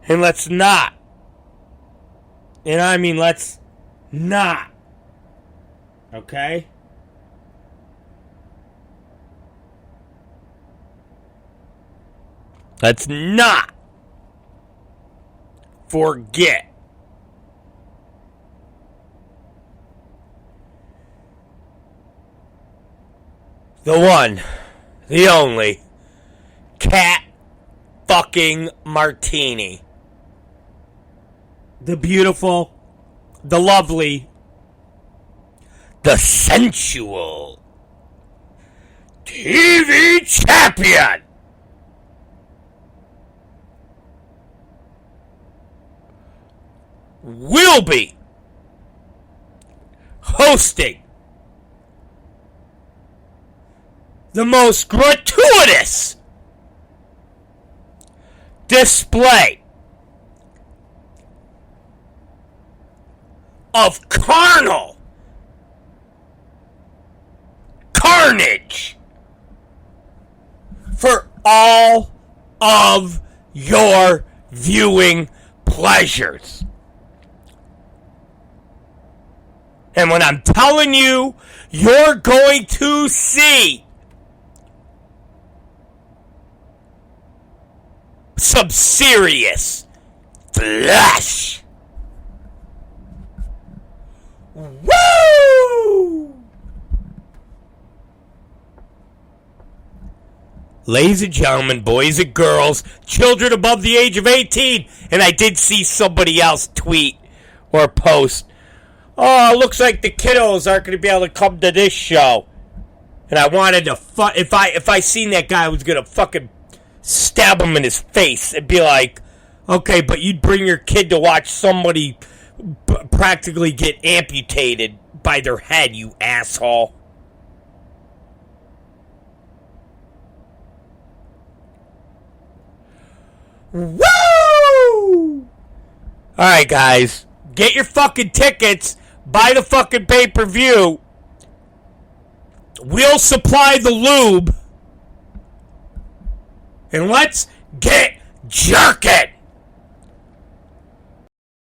[SPEAKER 2] And let's not. And I mean, let's not. Okay? Let's not forget the one, the only, cat fucking martini. The beautiful, the lovely, the sensual TV champion will be hosting the most gratuitous display of carnal carnage for all of your viewing pleasures. And when I'm telling you, you're going to see some serious flesh. Woo! Ladies and gentlemen, boys and girls, children above the age of 18, and I did see somebody else tweet or post, oh, looks like the kiddos aren't going to be able to come to this show. And I wanted to, if I seen that guy, I was going to fucking stab him in his face and be like, okay, but you'd bring your kid to watch somebody practically get amputated by their head, you asshole. Woo! Alright, guys. Get your fucking tickets. Buy the fucking pay-per-view. We'll supply the lube. And let's get jerking.